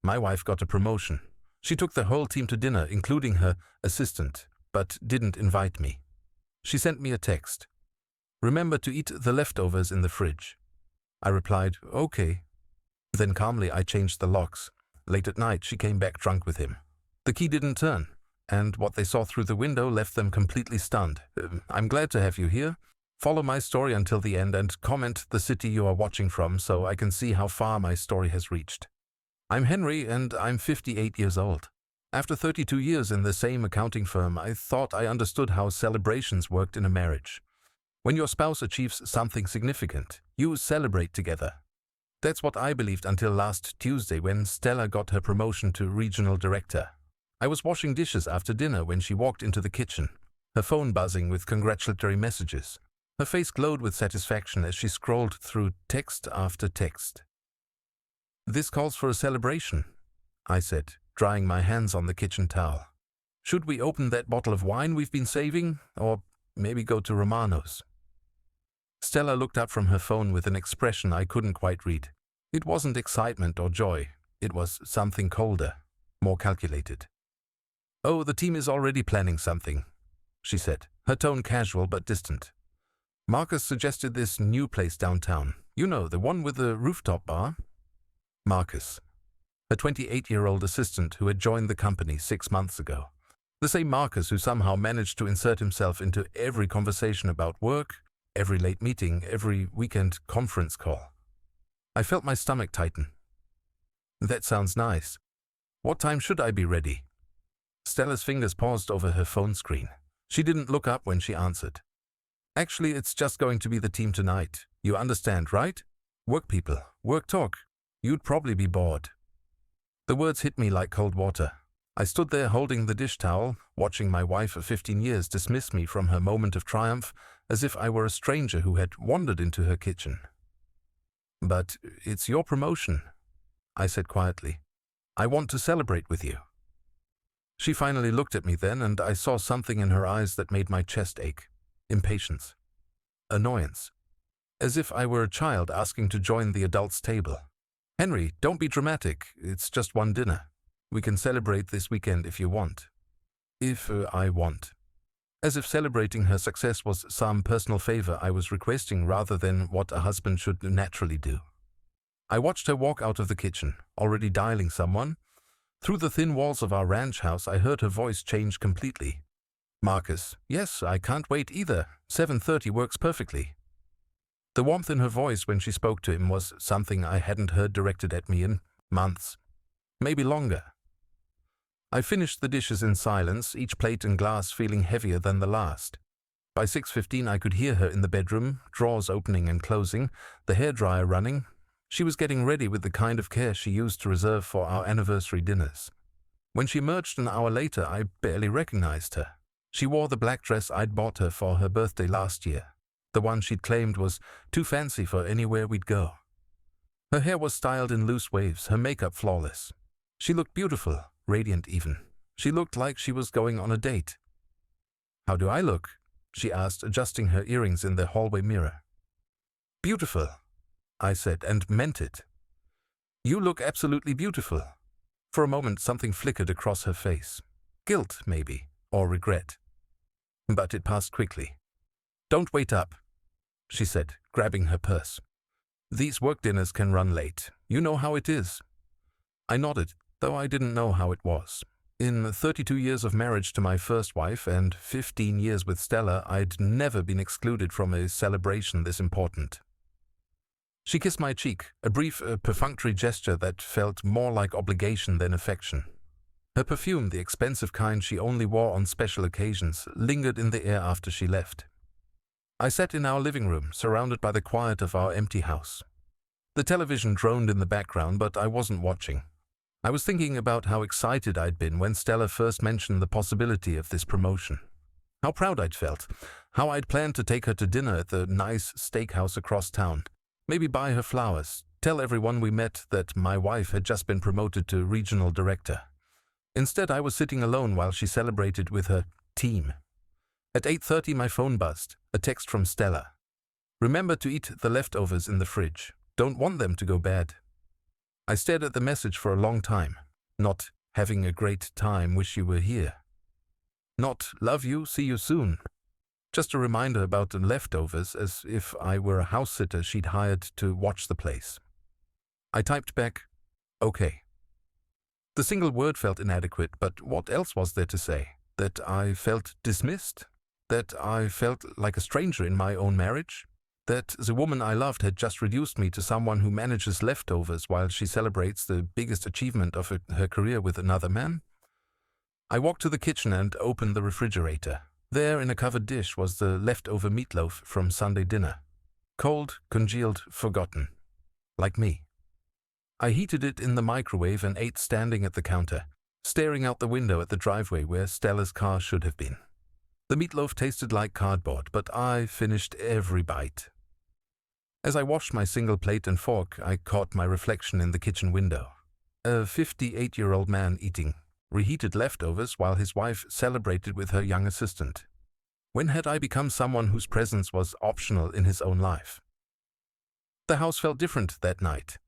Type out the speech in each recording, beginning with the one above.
My wife got a promotion. She took the whole team to dinner, including her assistant, but didn't invite me. She sent me a text. Remember to eat the leftovers in the fridge. I replied, okay. Then calmly I changed the locks. Late at night she came back drunk with him. The key didn't turn, and what they saw through the window left them completely stunned. I'm glad to have you here. Follow my story until the end and comment the city you are watching from so I can see how far my story has reached. I'm Henry and I'm 58 years old. After 32 years in the same accounting firm, I thought I understood how celebrations worked in a marriage. When your spouse achieves something significant, you celebrate together. That's what I believed until last Tuesday when Stella got her promotion to regional director. I was washing dishes after dinner when she walked into the kitchen, her phone buzzing with congratulatory messages. Her face glowed with satisfaction as she scrolled through text after text. This calls for a celebration, I said, drying my hands on the kitchen towel. Should we open that bottle of wine we've been saving, or maybe go to Romano's? Stella looked up from her phone with an expression I couldn't quite read. It wasn't excitement or joy. It was something colder, more calculated. Oh, the team is already planning something, she said, her tone casual but distant. Marcus suggested this new place downtown. You know, the one with the rooftop bar? Marcus, a 28-year-old assistant who had joined the company 6 months ago. The same Marcus who somehow managed to insert himself into every conversation about work, every late meeting, every weekend conference call. I felt my stomach tighten. That sounds nice. What time should I be ready? Stella's fingers paused over her phone screen. She didn't look up when she answered. Actually, it's just going to be the team tonight. You understand, right? Work people, work talk. You'd probably be bored. The words hit me like cold water. I stood there holding the dish towel, watching my wife of 15 years dismiss me from her moment of triumph as if I were a stranger who had wandered into her kitchen. But it's your promotion, I said quietly. I want to celebrate with you. She finally looked at me then, and I saw something in her eyes that made my chest ache. Impatience. Annoyance. As if I were a child asking to join the adults' table. Henry, don't be dramatic. It's just one dinner. We can celebrate this weekend if you want. If I want. As if celebrating her success was some personal favor I was requesting rather than what a husband should naturally do. I watched her walk out of the kitchen, already dialing someone. Through the thin walls of our ranch house, I heard her voice change completely. Marcus, yes, I can't wait either. 7:30 works perfectly. The warmth in her voice when she spoke to him was something I hadn't heard directed at me in months, maybe longer. I finished the dishes in silence, each plate and glass feeling heavier than the last. By 6:15 I could hear her in the bedroom, drawers opening and closing, the hairdryer running. She was getting ready with the kind of care she used to reserve for our anniversary dinners. When she emerged an hour later, I barely recognized her. She wore the black dress I'd bought her for her birthday last year, the one she'd claimed was too fancy for anywhere we'd go. Her hair was styled in loose waves, her makeup flawless. She looked beautiful, radiant even. She looked like she was going on a date. How do I look? She asked, adjusting her earrings in the hallway mirror. Beautiful, I said, and meant it. You look absolutely beautiful. For a moment something flickered across her face. Guilt, maybe, or regret. But it passed quickly. Don't wait up, she said, grabbing her purse. These work dinners can run late. You know how it is. I nodded, though I didn't know how it was. In 32 years of marriage to my first wife and 15 years with Stella, I'd never been excluded from a celebration this important. She kissed my cheek, a brief, perfunctory gesture that felt more like obligation than affection. Her perfume, the expensive kind she only wore on special occasions, lingered in the air after she left. I sat in our living room, surrounded by the quiet of our empty house. The television droned in the background, but I wasn't watching. I was thinking about how excited I'd been when Stella first mentioned the possibility of this promotion. How proud I'd felt, how I'd planned to take her to dinner at the nice steakhouse across town, maybe buy her flowers, tell everyone we met that my wife had just been promoted to regional director. Instead, I was sitting alone while she celebrated with her team. At 8:30, my phone buzzed, a text from Stella. Remember to eat the leftovers in the fridge. Don't want them to go bad. I stared at the message for a long time. Not having a great time, wish you were here. Not love you, see you soon. Just a reminder about the leftovers, as if I were a house sitter she'd hired to watch the place. I typed back, okay. The single word felt inadequate, but what else was there to say? That I felt dismissed? That I felt like a stranger in my own marriage? That the woman I loved had just reduced me to someone who manages leftovers while she celebrates the biggest achievement of her career with another man? I walked to the kitchen and opened the refrigerator. There, in a covered dish, was the leftover meatloaf from Sunday dinner. Cold, congealed, forgotten. Like me. I heated it in the microwave and ate standing at the counter, staring out the window at the driveway where Stella's car should have been. The meatloaf tasted like cardboard, but I finished every bite. As I washed my single plate and fork, I caught my reflection in the kitchen window. A 58-year-old man eating reheated leftovers while his wife celebrated with her young assistant. When had I become someone whose presence was optional in his own life? The house felt different that night.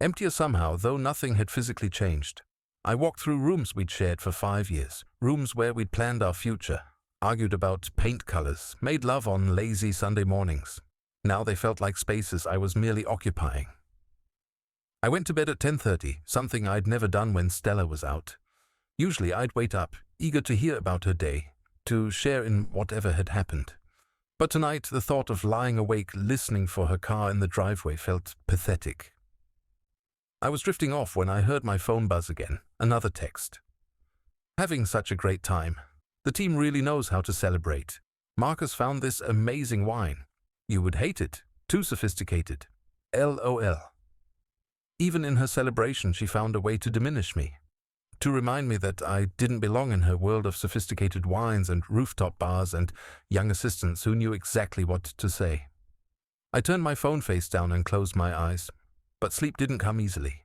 Emptier somehow, though nothing had physically changed. I walked through rooms we'd shared for 5 years, rooms where we'd planned our future, argued about paint colors, made love on lazy Sunday mornings. Now they felt like spaces I was merely occupying. I went to bed at 10:30, something I'd never done when Stella was out. Usually I'd wait up, eager to hear about her day, to share in whatever had happened. But tonight the thought of lying awake listening for her car in the driveway felt pathetic. I was drifting off when I heard my phone buzz again, another text. Having such a great time. The team really knows how to celebrate. Marcus found this amazing wine. You would hate it. Too sophisticated. LOL. Even in her celebration she found a way to diminish me. To remind me that I didn't belong in her world of sophisticated wines and rooftop bars and young assistants who knew exactly what to say. I turned my phone face down and closed my eyes, but sleep didn't come easily.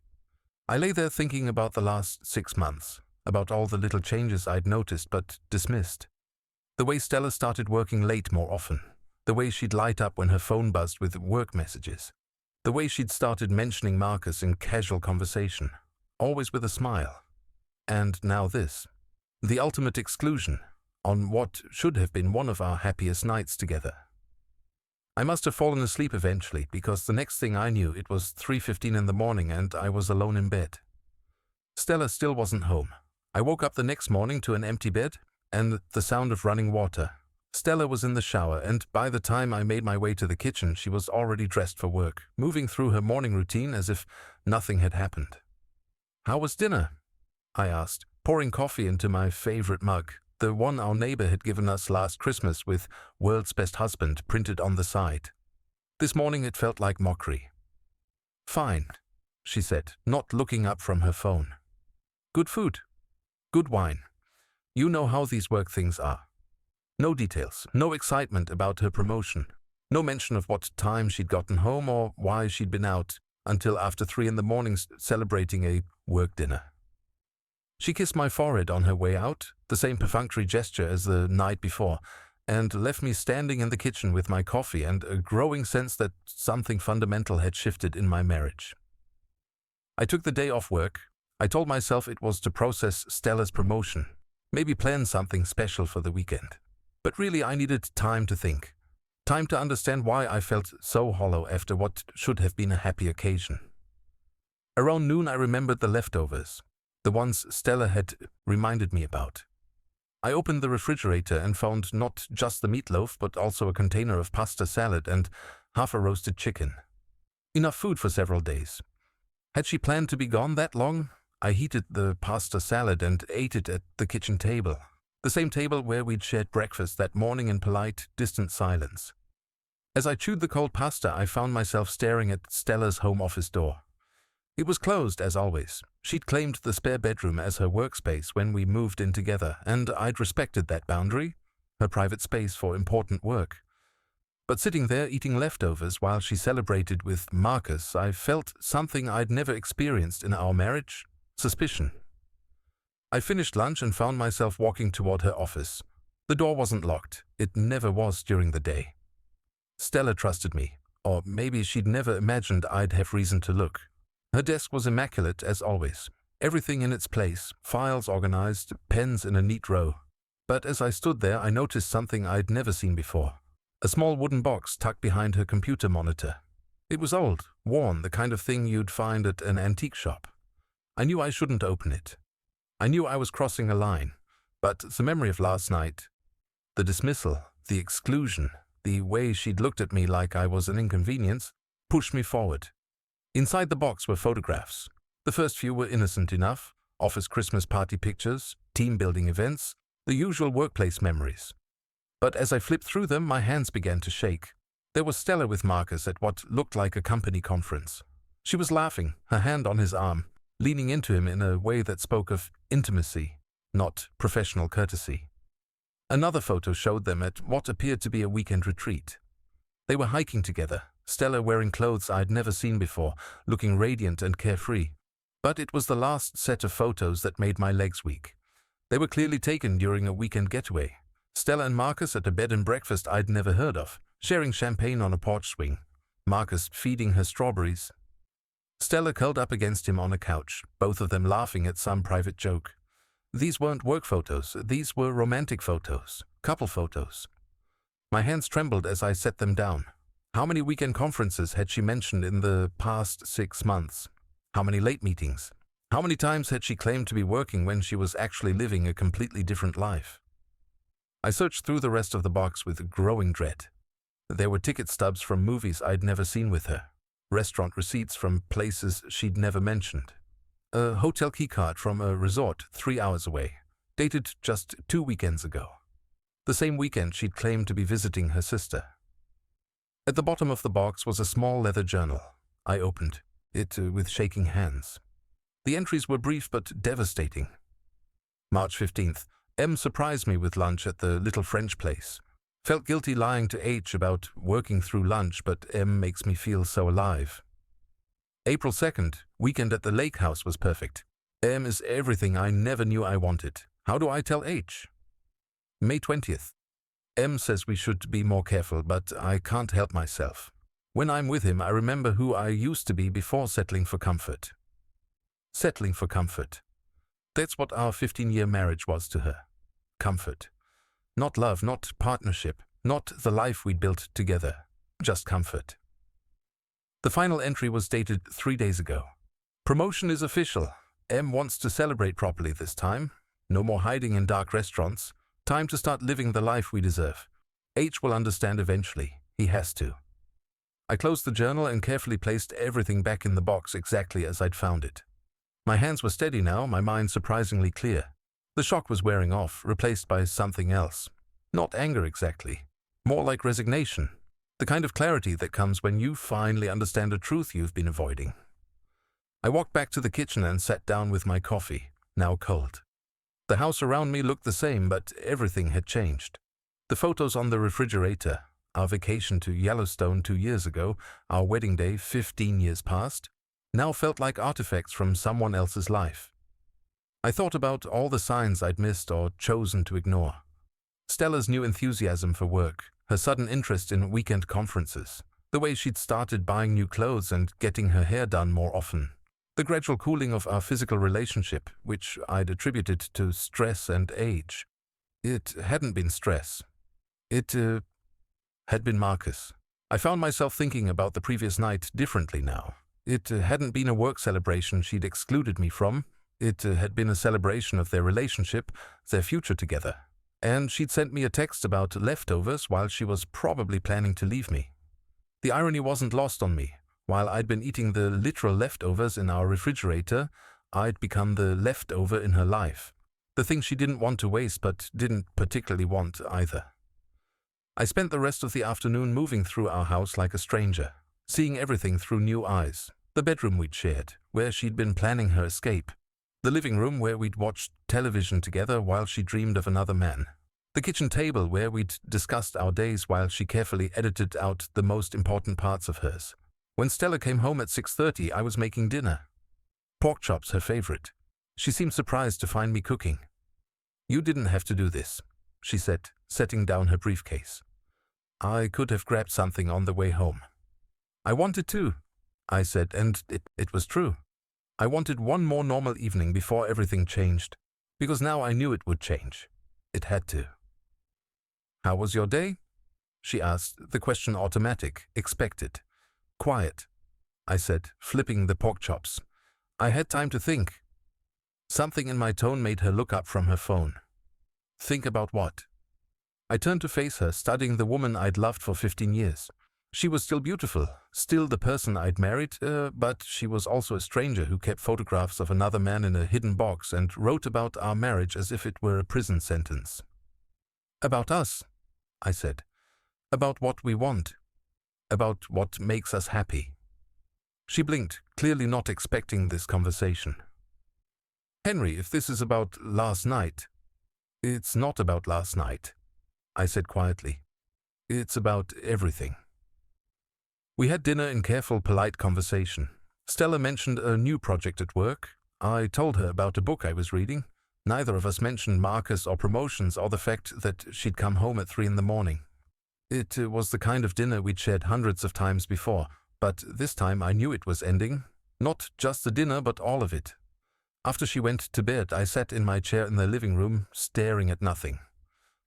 I lay there thinking about the last 6 months, about all the little changes I'd noticed but dismissed. The way Stella started working late more often, the way she'd light up when her phone buzzed with work messages, the way she'd started mentioning Marcus in casual conversation, always with a smile. And now this, the ultimate exclusion, on what should have been one of our happiest nights together. I must have fallen asleep eventually, because the next thing I knew it was 3:15 in the morning and I was alone in bed. Stella still wasn't home. I woke up the next morning to an empty bed and the sound of running water. Stella was in the shower, and by the time I made my way to the kitchen she was already dressed for work, moving through her morning routine as if nothing had happened. "How was dinner?" I asked, pouring coffee into my favorite mug, the one our neighbor had given us last Christmas with "World's Best Husband" printed on the side. This morning it felt like mockery. "Fine," she said, not looking up from her phone. "Good food. Good wine. You know how these work things are." No details, no excitement about her promotion, no mention of what time she'd gotten home or why she'd been out until after 3 in the morning celebrating a work dinner. She kissed my forehead on her way out, the same perfunctory gesture as the night before, and left me standing in the kitchen with my coffee and a growing sense that something fundamental had shifted in my marriage. I took the day off work. I told myself it was to process Stella's promotion, maybe plan something special for the weekend. But really I needed time to think, time to understand why I felt so hollow after what should have been a happy occasion. Around noon I remembered the leftovers, the ones Stella had reminded me about. I opened the refrigerator and found not just the meatloaf but also a container of pasta salad and half a roasted chicken. Enough food for several days. Had she planned to be gone that long? I heated the pasta salad and ate it at the kitchen table, the same table where we'd shared breakfast that morning in polite, distant silence. As I chewed the cold pasta, I found myself staring at Stella's home office door. It was closed, as always. She'd claimed the spare bedroom as her workspace when we moved in together, and I'd respected that boundary, her private space for important work. But sitting there eating leftovers while she celebrated with Marcus, I felt something I'd never experienced in our marriage: suspicion. I finished lunch and found myself walking toward her office. The door wasn't locked. It never was during the day. Stella trusted me, or maybe she'd never imagined I'd have reason to look. Her desk was immaculate as always, everything in its place, files organized, pens in a neat row. But as I stood there, I noticed something I'd never seen before. A small wooden box tucked behind her computer monitor. It was old, worn, the kind of thing you'd find at an antique shop. I knew I shouldn't open it. I knew I was crossing a line, but the memory of last night, the dismissal, the exclusion, the way she'd looked at me like I was an inconvenience, pushed me forward. Inside the box were photographs. The first few were innocent enough, office Christmas party pictures, team-building events, the usual workplace memories. But as I flipped through them, my hands began to shake. There was Stella with Marcus at what looked like a company conference. She was laughing, her hand on his arm, leaning into him in a way that spoke of intimacy, not professional courtesy. Another photo showed them at what appeared to be a weekend retreat. They were hiking together, Stella wearing clothes I'd never seen before, looking radiant and carefree. But it was the last set of photos that made my legs weak. They were clearly taken during a weekend getaway. Stella and Marcus at a bed and breakfast I'd never heard of, sharing champagne on a porch swing. Marcus feeding her strawberries. Stella curled up against him on a couch, both of them laughing at some private joke. These weren't work photos, these were romantic photos, couple photos. My hands trembled as I set them down. How many weekend conferences had she mentioned in the past 6 months? How many late meetings? How many times had she claimed to be working when she was actually living a completely different life? I searched through the rest of the box with growing dread. There were ticket stubs from movies I'd never seen with her, restaurant receipts from places she'd never mentioned, a hotel keycard from a resort 3 hours away, dated just 2 weekends ago. The same weekend she'd claimed to be visiting her sister. At the bottom of the box was a small leather journal. I opened it with shaking hands. The entries were brief but devastating. March 15th. M surprised me with lunch at the little French place. Felt guilty lying to H about working through lunch, but M makes me feel so alive. April 2nd. Weekend at the lake house was perfect. M is everything I never knew I wanted. How do I tell H? May 20th. M says we should be more careful, but I can't help myself. When I'm with him, I remember who I used to be before settling for comfort. Settling for comfort. That's what our 15-year marriage was to her. Comfort. Not love, not partnership, not the life we'd built together. Just comfort. The final entry was dated 3 days ago. Promotion is official. M wants to celebrate properly this time. No more hiding in dark restaurants. Time to start living the life we deserve. H will understand eventually. He has to. I closed the journal and carefully placed everything back in the box exactly as I'd found it. My hands were steady now, my mind surprisingly clear. The shock was wearing off, replaced by something else. Not anger exactly. More like resignation. The kind of clarity that comes when you finally understand a truth you've been avoiding. I walked back to the kitchen and sat down with my coffee, now cold. The house around me looked the same, but everything had changed. The photos on the refrigerator, our vacation to Yellowstone 2 years ago, our wedding day 15 years past, now felt like artifacts from someone else's life. I thought about all the signs I'd missed or chosen to ignore. Stella's new enthusiasm for work, her sudden interest in weekend conferences, the way she'd started buying new clothes and getting her hair done more often, the gradual cooling of our physical relationship, which I'd attributed to stress and age. It hadn't been stress. It had been Marcus. I found myself thinking about the previous night differently now. It hadn't been a work celebration she'd excluded me from. It had been a celebration of their relationship, their future together. And she'd sent me a text about leftovers while she was probably planning to leave me. The irony wasn't lost on me. While I'd been eating the literal leftovers in our refrigerator, I'd become the leftover in her life. The thing she didn't want to waste but didn't particularly want either. I spent the rest of the afternoon moving through our house like a stranger, seeing everything through new eyes. The bedroom we'd shared, where she'd been planning her escape. The living room where we'd watched television together while she dreamed of another man. The kitchen table where we'd discussed our days while she carefully edited out the most important parts of hers. When Stella came home at 6:30, I was making dinner. Pork chops, her favorite. She seemed surprised to find me cooking. "You didn't have to do this," she said, setting down her briefcase. "I could have grabbed something on the way home." "I wanted to." I said, and it was true. I wanted one more normal evening before everything changed, because now I knew it would change. It had to. How was your day? She asked, the question automatic, expected. Quiet, I said, flipping the pork chops. I had time to think. Something in my tone made her look up from her phone. Think about what? I turned to face her, studying the woman I'd loved for 15 years. She was still beautiful, still the person I'd married, but she was also a stranger who kept photographs of another man in a hidden box and wrote about our marriage as if it were a prison sentence. About us, I said. About what we want. About what makes us happy. She blinked, clearly not expecting this conversation. Henry, if this is about last night... It's not about last night, I said quietly. It's about everything. We had dinner in careful, polite conversation. Stella mentioned a new project at work. I told her about a book I was reading. Neither of us mentioned Marcus or promotions or the fact that she'd come home at 3 a.m. It was the kind of dinner we'd shared hundreds of times before, but this time I knew it was ending. Not just the dinner, but all of it. After she went to bed, I sat in my chair in the living room, staring at nothing.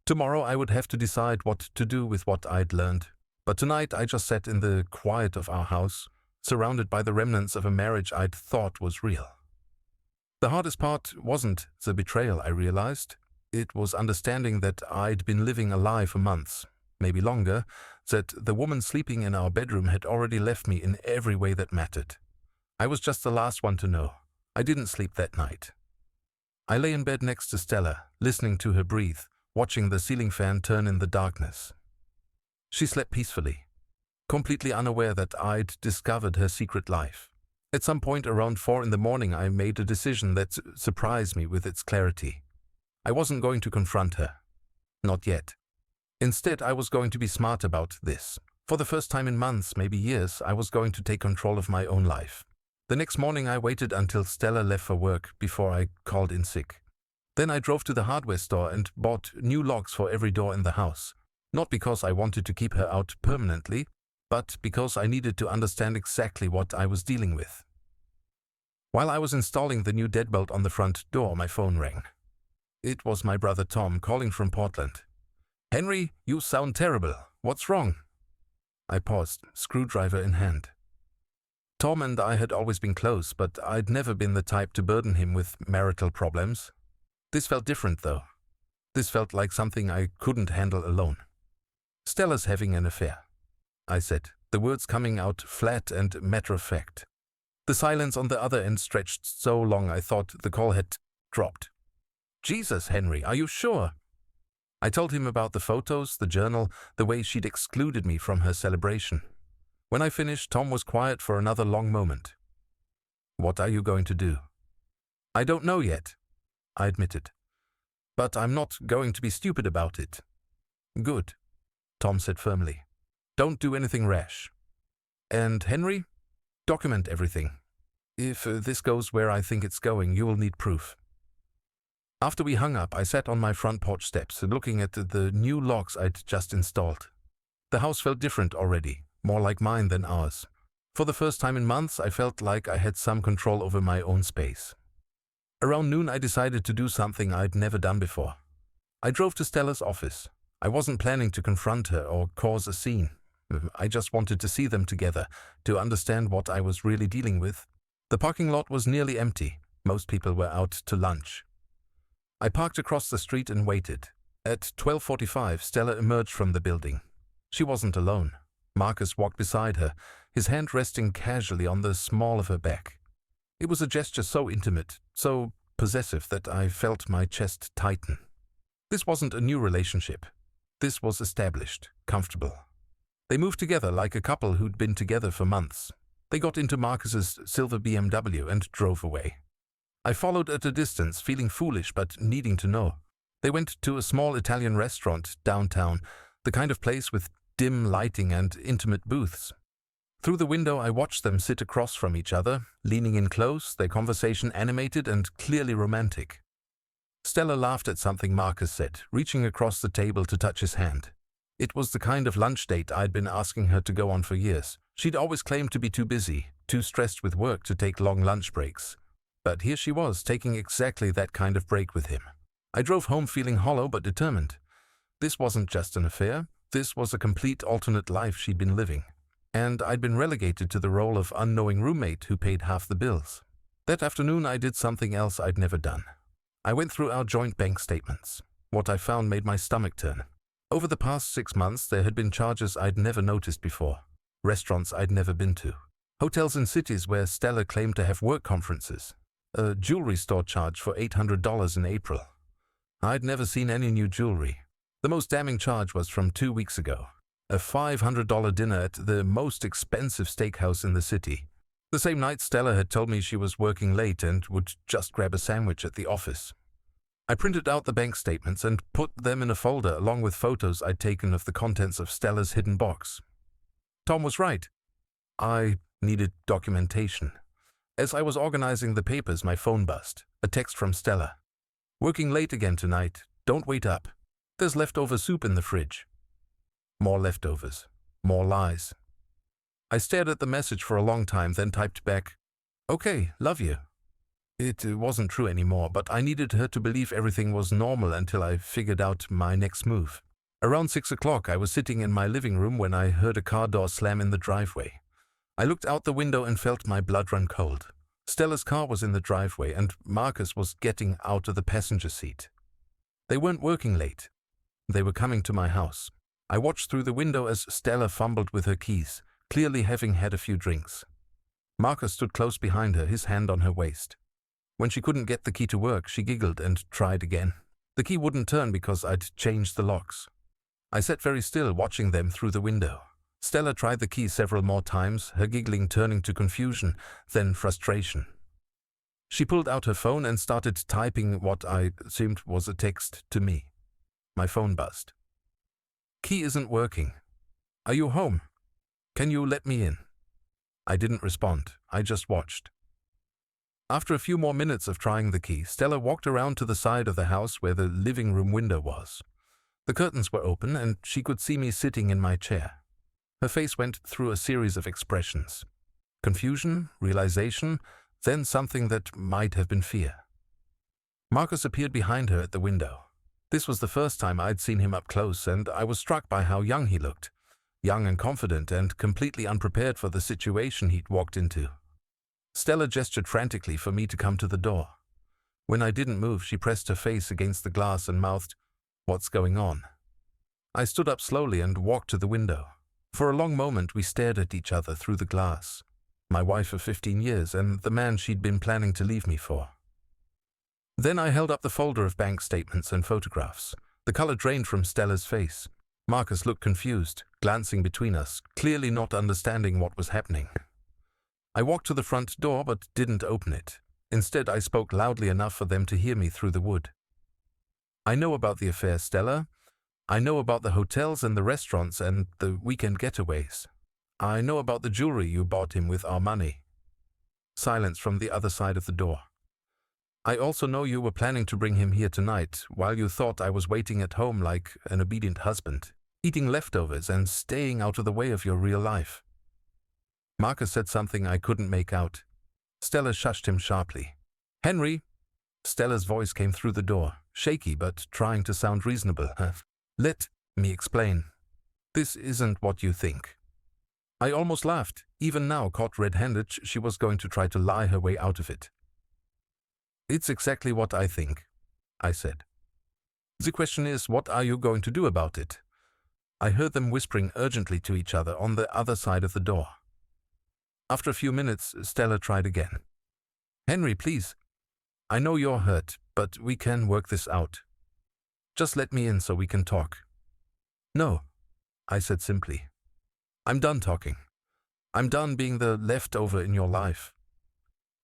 Tomorrow I would have to decide what to do with what I'd learned. But tonight I just sat in the quiet of our house, surrounded by the remnants of a marriage I'd thought was real. The hardest part wasn't the betrayal, I realized. It was understanding that I'd been living a lie for months, maybe longer, that the woman sleeping in our bedroom had already left me in every way that mattered. I was just the last one to know. I didn't sleep that night. I lay in bed next to Stella, listening to her breathe, watching the ceiling fan turn in the darkness. She slept peacefully, completely unaware that I'd discovered her secret life. At some point around 4 a.m, I made a decision that surprised me with its clarity. I wasn't going to confront her. Not yet. Instead, I was going to be smart about this. For the first time in months, maybe years, I was going to take control of my own life. The next morning, I waited until Stella left for work before I called in sick. Then I drove to the hardware store and bought new locks for every door in the house. Not because I wanted to keep her out permanently, but because I needed to understand exactly what I was dealing with. While I was installing the new deadbolt on the front door, my phone rang. It was my brother Tom calling from Portland. "Henry, you sound terrible. What's wrong?" I paused, screwdriver in hand. Tom and I had always been close, but I'd never been the type to burden him with marital problems. This felt different, though. This felt like something I couldn't handle alone. "Stella's having an affair," I said, the words coming out flat and matter-of-fact. The silence on the other end stretched so long I thought the call had dropped. "Jesus, Henry, are you sure?" I told him about the photos, the journal, the way she'd excluded me from her celebration. When I finished, Tom was quiet for another long moment. "What are you going to do?" "I don't know yet," I admitted. "But I'm not going to be stupid about it." "Good," Tom said firmly. "Don't do anything rash. And Henry, document everything. If this goes where I think it's going, you will need proof." After we hung up, I sat on my front porch steps, looking at the new locks I'd just installed. The house felt different already, more like mine than ours. For the first time in months, I felt like I had some control over my own space. Around noon, I decided to do something I'd never done before. I drove to Stella's office. I wasn't planning to confront her or cause a scene. I just wanted to see them together, to understand what I was really dealing with. The parking lot was nearly empty. Most people were out to lunch. I parked across the street and waited. At 12:45, Stella emerged from the building. She wasn't alone. Marcus walked beside her, his hand resting casually on the small of her back. It was a gesture so intimate, so possessive that I felt my chest tighten. This wasn't a new relationship. This was established, comfortable. They moved together like a couple who'd been together for months. They got into Marcus's silver BMW and drove away. I followed at a distance, feeling foolish but needing to know. They went to a small Italian restaurant downtown, the kind of place with dim lighting and intimate booths. Through the window, I watched them sit across from each other, leaning in close, their conversation animated and clearly romantic. Stella laughed at something Marcus said, reaching across the table to touch his hand. It was the kind of lunch date I'd been asking her to go on for years. She'd always claimed to be too busy, too stressed with work to take long lunch breaks. But here she was, taking exactly that kind of break with him. I drove home feeling hollow but determined. This wasn't just an affair, this was a complete alternate life she'd been living. And I'd been relegated to the role of unknowing roommate who paid half the bills. That afternoon I did something else I'd never done. I went through our joint bank statements. What I found made my stomach turn. Over the past 6 months there had been charges I'd never noticed before. Restaurants I'd never been to. Hotels in cities where Stella claimed to have work conferences. A jewelry store charge for $800 in April. I'd never seen any new jewelry. The most damning charge was from 2 weeks ago. A $500 dinner at the most expensive steakhouse in the city. The same night Stella had told me she was working late and would just grab a sandwich at the office. I printed out the bank statements and put them in a folder along with photos I'd taken of the contents of Stella's hidden box. Tom was right. I needed documentation. As I was organizing the papers, my phone buzzed. A text from Stella. "Working late again tonight. Don't wait up. There's leftover soup in the fridge." More leftovers. More lies. I stared at the message for a long time, then typed back, "Okay, love you." It wasn't true anymore, but I needed her to believe everything was normal until I figured out my next move. Around 6 o'clock, I was sitting in my living room when I heard a car door slam in the driveway. I looked out the window and felt my blood run cold. Stella's car was in the driveway, and Marcus was getting out of the passenger seat. They weren't working late. They were coming to my house. I watched through the window as Stella fumbled with her keys, clearly having had a few drinks. Marcus stood close behind her, his hand on her waist. When she couldn't get the key to work, she giggled and tried again. The key wouldn't turn because I'd changed the locks. I sat very still, watching them through the window. Stella tried the key several more times, her giggling turning to confusion, then frustration. She pulled out her phone and started typing what I assumed was a text to me. My phone buzzed. "Key isn't working. Are you home? Can you let me in?" I didn't respond. I just watched. After a few more minutes of trying the key, Stella walked around to the side of the house where the living room window was. The curtains were open and she could see me sitting in my chair. Her face went through a series of expressions. Confusion, realization, then something that might have been fear. Marcus appeared behind her at the window. This was the first time I'd seen him up close, and I was struck by how young he looked. Young and confident and completely unprepared for the situation he'd walked into. Stella gestured frantically for me to come to the door. When I didn't move, she pressed her face against the glass and mouthed, "What's going on?" I stood up slowly and walked to the window. For a long moment we stared at each other through the glass. My wife of 15 years and the man she'd been planning to leave me for. Then I held up the folder of bank statements and photographs. The color drained from Stella's face. Marcus looked confused, glancing between us, clearly not understanding what was happening. I walked to the front door but didn't open it. Instead, I spoke loudly enough for them to hear me through the wood. "I know about the affair, Stella. I know about the hotels and the restaurants and the weekend getaways. I know about the jewelry you bought him with our money." Silence from the other side of the door. "I also know you were planning to bring him here tonight, while you thought I was waiting at home like an obedient husband, eating leftovers and staying out of the way of your real life." Marcus said something I couldn't make out. Stella shushed him sharply. "Henry!" Stella's voice came through the door, shaky but trying to sound reasonable. "Let me explain. This isn't what you think." I almost laughed. Even now, caught red-handed, she was going to try to lie her way out of it. "It's exactly what I think," I said. "The question is, what are you going to do about it?" I heard them whispering urgently to each other on the other side of the door. After a few minutes, Stella tried again. "Henry, please. I know you're hurt, but we can work this out. Just let me in so we can talk." "No," I said simply. "I'm done talking. I'm done being the leftover in your life."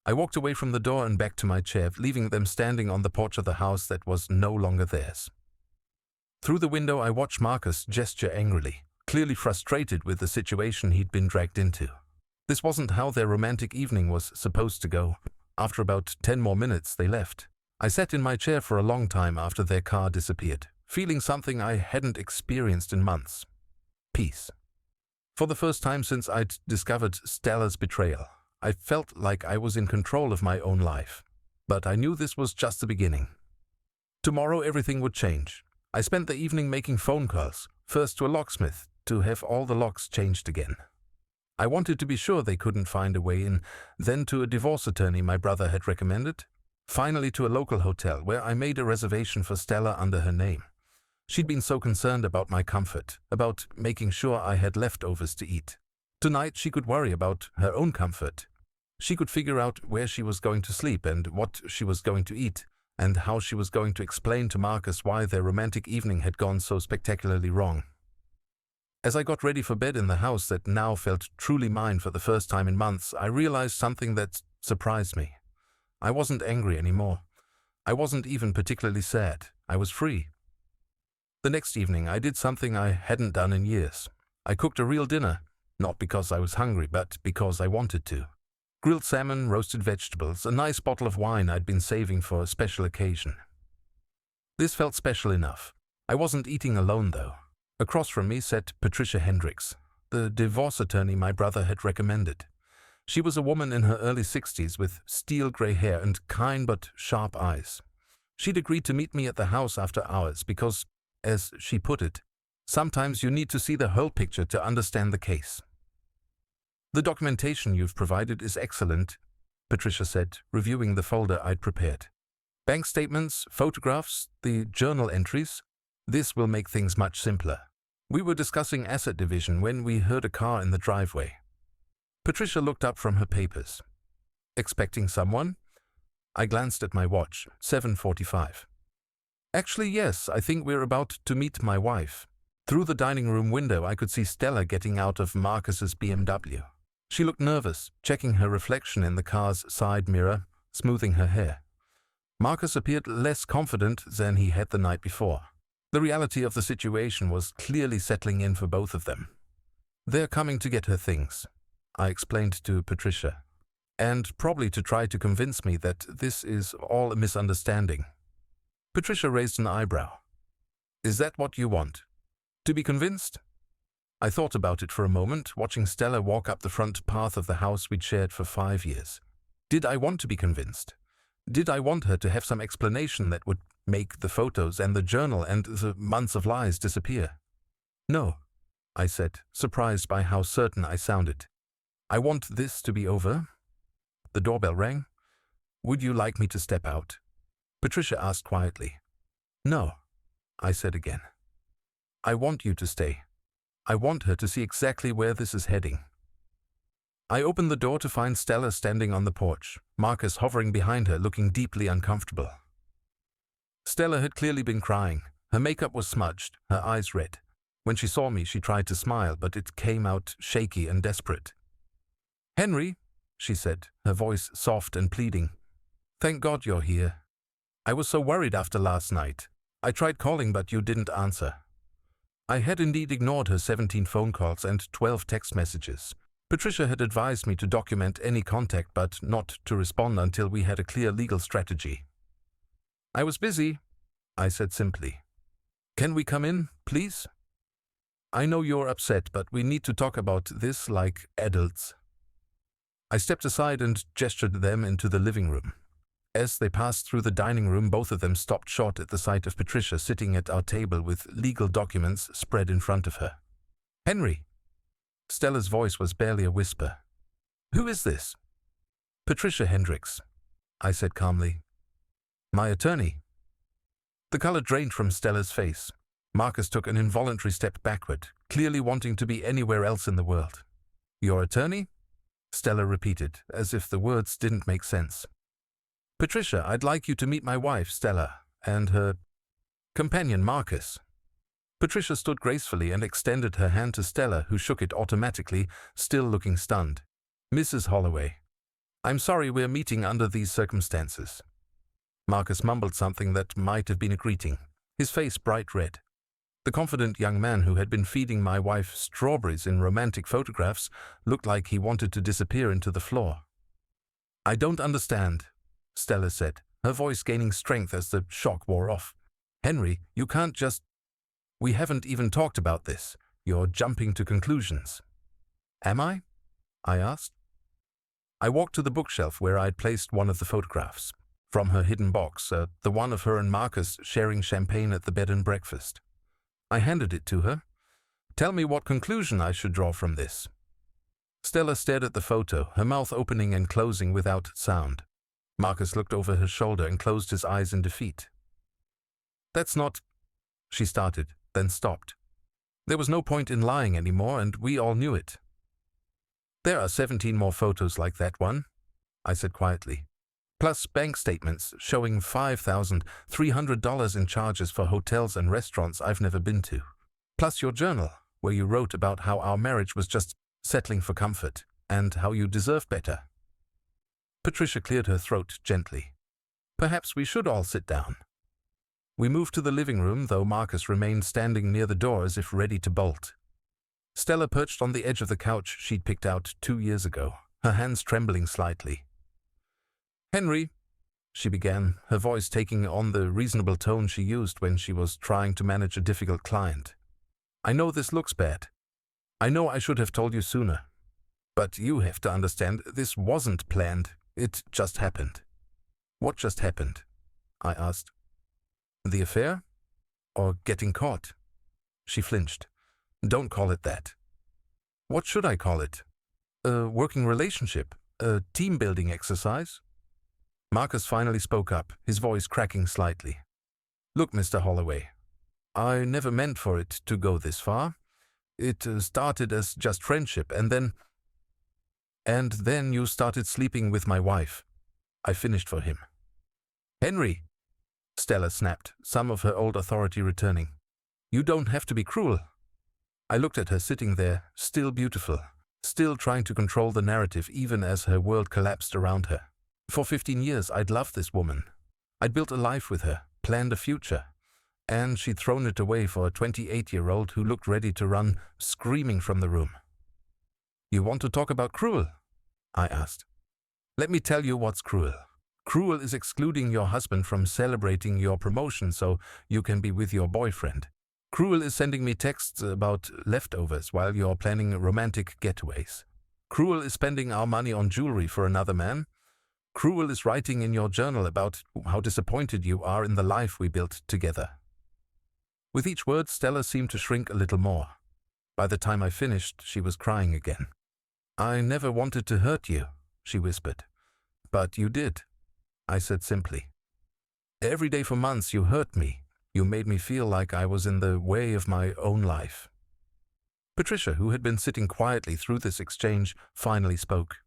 I walked away from the door and back to my chair, leaving them standing on the porch of the house that was no longer theirs. Through the window, I watched Marcus gesture angrily, clearly frustrated with the situation he'd been dragged into. This wasn't how their romantic evening was supposed to go. After about 10 more minutes, they left. I sat in my chair for a long time after their car disappeared, feeling something I hadn't experienced in months. Peace. For the first time since I'd discovered Stella's betrayal, I felt like I was in control of my own life. But I knew this was just the beginning. Tomorrow everything would change. I spent the evening making phone calls, first to a locksmith, to have all the locks changed again. I wanted to be sure they couldn't find a way in, then to a divorce attorney my brother had recommended, finally to a local hotel where I made a reservation for Stella under her name. She'd been so concerned about my comfort, about making sure I had leftovers to eat. Tonight she could worry about her own comfort. She could figure out where she was going to sleep and what she was going to eat, and how she was going to explain to Marcus why their romantic evening had gone so spectacularly wrong. As I got ready for bed in the house that now felt truly mine for the first time in months, I realized something that surprised me. I wasn't angry anymore. I wasn't even particularly sad. I was free. The next evening, I did something I hadn't done in years. I cooked a real dinner, not because I was hungry, but because I wanted to. Grilled salmon, roasted vegetables, a nice bottle of wine I'd been saving for a special occasion. This felt special enough. I wasn't eating alone, though. Across from me sat Patricia Hendricks, the divorce attorney my brother had recommended. She was a woman in her early 60s with steel gray hair and kind but sharp eyes. She'd agreed to meet me at the house after hours because, as she put it, sometimes you need to see the whole picture to understand the case. "The documentation you've provided is excellent," Patricia said, reviewing the folder I'd prepared. "Bank statements, photographs, the journal entries. This will make things much simpler. We were discussing asset division when we heard a car in the driveway." Patricia looked up from her papers. "Expecting someone?" I glanced at my watch, 7:45. "Actually, yes, I think we're about to meet my wife." Through the dining room window, I could see Stella getting out of Marcus's BMW. She looked nervous, checking her reflection in the car's side mirror, smoothing her hair. Marcus appeared less confident than he had the night before. The reality of the situation was clearly settling in for both of them. "They're coming to get her things," I explained to Patricia, "and probably to try to convince me that this is all a misunderstanding." Patricia raised an eyebrow. "Is that what you want? To be convinced?" I thought about it for a moment, watching Stella walk up the front path of the house we'd shared for 5 years. Did I want to be convinced? Did I want her to have some explanation that would make the photos and the journal and the months of lies disappear? "No," I said, surprised by how certain I sounded. "I want this to be over." The doorbell rang. "Would you like me to step out?" Patricia asked quietly. "No," I said again. "I want you to stay. I want her to see exactly where this is heading." I opened the door to find Stella standing on the porch, Marcus hovering behind her, looking deeply uncomfortable. Stella had clearly been crying. Her makeup was smudged, her eyes red. When she saw me, she tried to smile, but it came out shaky and desperate. "Henry," she said, her voice soft and pleading. "Thank God you're here. I was so worried after last night. I tried calling, but you didn't answer." I had indeed ignored her 17 phone calls and 12 text messages. Patricia had advised me to document any contact but not to respond until we had a clear legal strategy. "I was busy," I said simply. "Can we come in, please? I know you're upset, but we need to talk about this like adults." I stepped aside and gestured them into the living room. As they passed through the dining room, both of them stopped short at the sight of Patricia sitting at our table with legal documents spread in front of her. "Henry!" Stella's voice was barely a whisper. "Who is this?" "Patricia Hendricks," I said calmly. "My attorney." The color drained from Stella's face. Marcus took an involuntary step backward, clearly wanting to be anywhere else in the world. "Your attorney?" Stella repeated, as if the words didn't make sense. "Patricia, I'd like you to meet my wife, Stella, and her companion, Marcus." Patricia stood gracefully and extended her hand to Stella, who shook it automatically, still looking stunned. "Mrs. Holloway, I'm sorry we're meeting under these circumstances." Marcus mumbled something that might have been a greeting, his face bright red. The confident young man who had been feeding my wife strawberries in romantic photographs looked like he wanted to disappear into the floor. "I don't understand," Stella said, her voice gaining strength as the shock wore off. "Henry, you can't just... We haven't even talked about this. You're jumping to conclusions." "Am I?" I asked. I walked to the bookshelf where I'd placed one of the photographs. From her hidden box, the one of her and Marcus sharing champagne at the bed and breakfast. I handed it to her. Tell me what conclusion I should draw from this. Stella stared at the photo, her mouth opening and closing without sound. Marcus looked over her shoulder and closed his eyes in defeat. That's not... She started, then stopped. There was no point in lying anymore, and we all knew it. There are 17 more photos like that one, I said quietly. Plus bank statements showing $5,300 in charges for hotels and restaurants I've never been to. Plus your journal, where you wrote about how our marriage was just settling for comfort, and how you deserve better. Patricia cleared her throat gently. Perhaps we should all sit down. We moved to the living room, though Marcus remained standing near the door as if ready to bolt. Stella perched on the edge of the couch she'd picked out 2 years ago, her hands trembling slightly. Henry, she began, her voice taking on the reasonable tone she used when she was trying to manage a difficult client. I know this looks bad. I know I should have told you sooner. But you have to understand, this wasn't planned. It just happened. What just happened? I asked. The affair? Or getting caught? She flinched. Don't call it that. What should I call it? A working relationship? A team-building exercise? Marcus finally spoke up, his voice cracking slightly. Look, Mr. Holloway, I never meant for it to go this far. It started as just friendship, and then you started sleeping with my wife. I finished for him. Henry, Stella snapped, some of her old authority returning. You don't have to be cruel. I looked at her sitting there, still beautiful, still trying to control the narrative even as her world collapsed around her. For 15 years I'd loved this woman. I'd built a life with her, planned a future. And she'd thrown it away for a 28-year-old who looked ready to run, screaming from the room. You want to talk about cruel? I asked. Let me tell you what's cruel. Cruel is excluding your husband from celebrating your promotion so you can be with your boyfriend. Cruel is sending me texts about leftovers while you're planning romantic getaways. Cruel is spending our money on jewelry for another man. Cruel is writing in your journal about how disappointed you are in the life we built together. With each word, Stella seemed to shrink a little more. By the time I finished, she was crying again. I never wanted to hurt you, she whispered. But you did, I said simply. Every day for months you hurt me. You made me feel like I was in the way of my own life. Patricia, who had been sitting quietly through this exchange, finally spoke.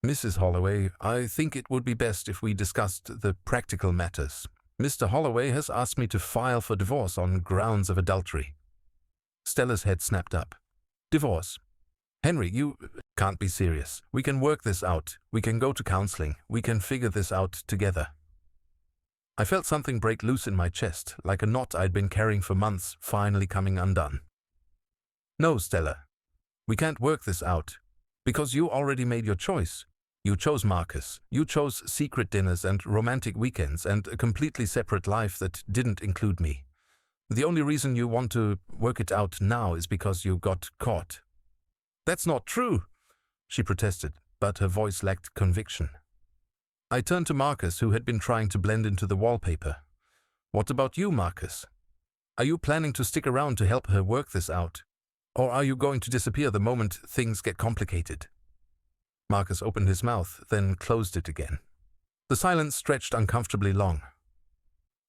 Mrs. Holloway, I think it would be best if we discussed the practical matters. Mr. Holloway has asked me to file for divorce on grounds of adultery. Stella's head snapped up. Divorce? Henry, you can't be serious. We can work this out. We can go to counseling. We can figure this out together. I felt something break loose in my chest, like a knot I'd been carrying for months, finally coming undone. No, Stella. We can't work this out. Because you already made your choice. You chose Marcus. You chose secret dinners and romantic weekends and a completely separate life that didn't include me. The only reason you want to work it out now is because you got caught. That's not true, she protested, but her voice lacked conviction. I turned to Marcus, who had been trying to blend into the wallpaper. What about you, Marcus? Are you planning to stick around to help her work this out? Or are you going to disappear the moment things get complicated? Marcus opened his mouth, then closed it again. The silence stretched uncomfortably long.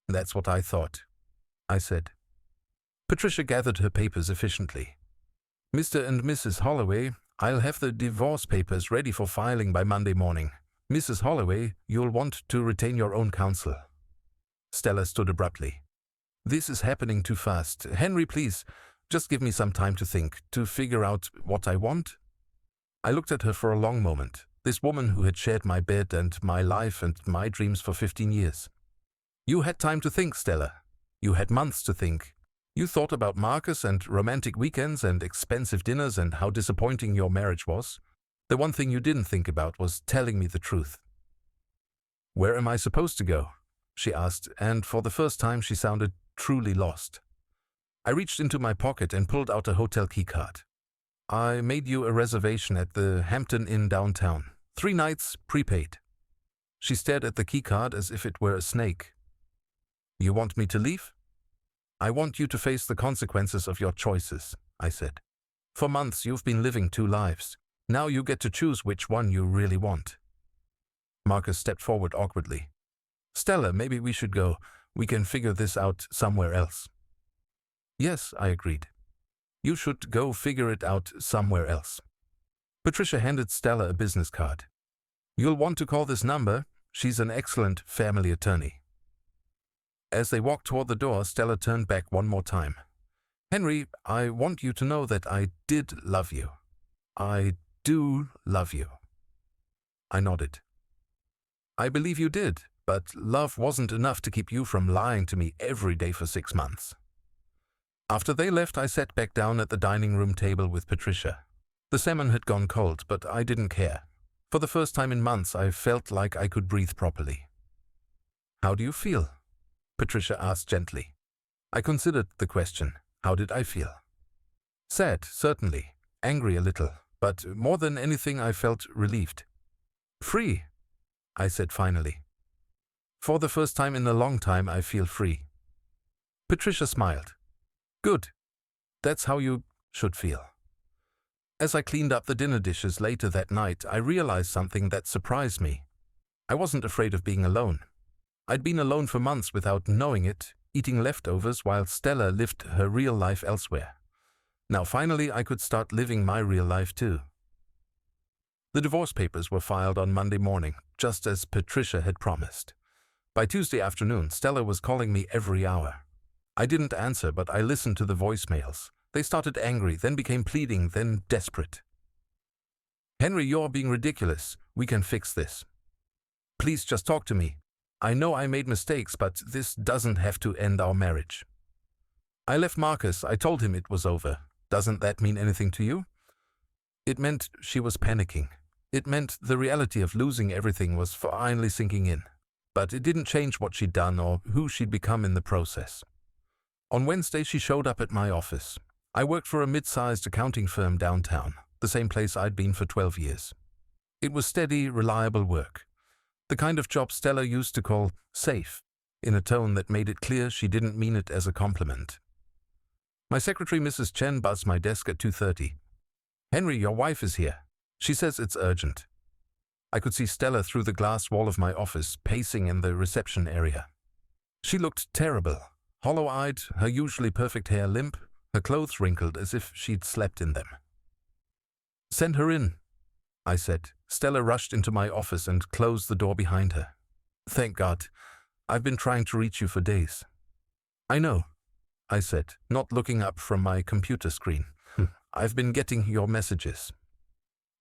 That's what I thought, I said. Patricia gathered her papers efficiently. Mr. and Mrs. Holloway, I'll have the divorce papers ready for filing by Monday morning. Mrs. Holloway, you'll want to retain your own counsel. Stella stood abruptly. This is happening too fast. Henry, please, just give me some time to think, to figure out what I want. I looked at her for a long moment, this woman who had shared my bed and my life and my dreams for 15 years. You had time to think, Stella. You had months to think. You thought about Marcus and romantic weekends and expensive dinners and how disappointing your marriage was. The one thing you didn't think about was telling me the truth. Where am I supposed to go? She asked, and for the first time she sounded truly lost. I reached into my pocket and pulled out a hotel keycard. I made you a reservation at the Hampton Inn downtown. 3 nights, prepaid. She stared at the keycard as if it were a snake. You want me to leave? I want you to face the consequences of your choices, I said. For months you've been living 2 lives. Now you get to choose which one you really want. Marcus stepped forward awkwardly. Stella, maybe we should go. We can figure this out somewhere else. Yes, I agreed. You should go figure it out somewhere else. Patricia handed Stella a business card. You'll want to call this number. She's an excellent family attorney. As they walked toward the door, Stella turned back one more time. Henry, I want you to know that I did love you. I do love you. I nodded. I believe you did, but love wasn't enough to keep you from lying to me every day for 6 months. After they left, I sat back down at the dining room table with Patricia. The salmon had gone cold, but I didn't care. For the first time in months, I felt like I could breathe properly. How do you feel? Patricia asked gently. I considered the question. How did I feel? Sad, certainly. Angry a little. But more than anything, I felt relieved. Free, I said finally. For the first time in a long time, I feel free. Patricia smiled. Good. That's how you should feel. As I cleaned up the dinner dishes later that night, I realized something that surprised me. I wasn't afraid of being alone. I'd been alone for months without knowing it, eating leftovers while Stella lived her real life elsewhere. Now finally I could start living my real life too. The divorce papers were filed on Monday morning, just as Patricia had promised. By Tuesday afternoon, Stella was calling me every hour. I didn't answer, but I listened to the voicemails. They started angry, then became pleading, then desperate. Henry, you're being ridiculous. We can fix this. Please just talk to me. I know I made mistakes, but this doesn't have to end our marriage. I left Marcus. I told him it was over. Doesn't that mean anything to you? It meant she was panicking. It meant the reality of losing everything was finally sinking in. But it didn't change what she'd done or who she'd become in the process. On Wednesday, she showed up at my office. I worked for a mid-sized accounting firm downtown, the same place I'd been for 12 years. It was steady, reliable work. The kind of job Stella used to call safe, in a tone that made it clear she didn't mean it as a compliment. My secretary, Mrs. Chen, buzzed my desk at 2:30. Henry, your wife is here. She says it's urgent. I could see Stella through the glass wall of my office, pacing in the reception area. She looked terrible, hollow-eyed, her usually perfect hair limp, her clothes wrinkled as if she'd slept in them. Send her in, I said. Stella rushed into my office and closed the door behind her. Thank God. I've been trying to reach you for days. I know, I said, not looking up from my computer screen. I've been getting your messages.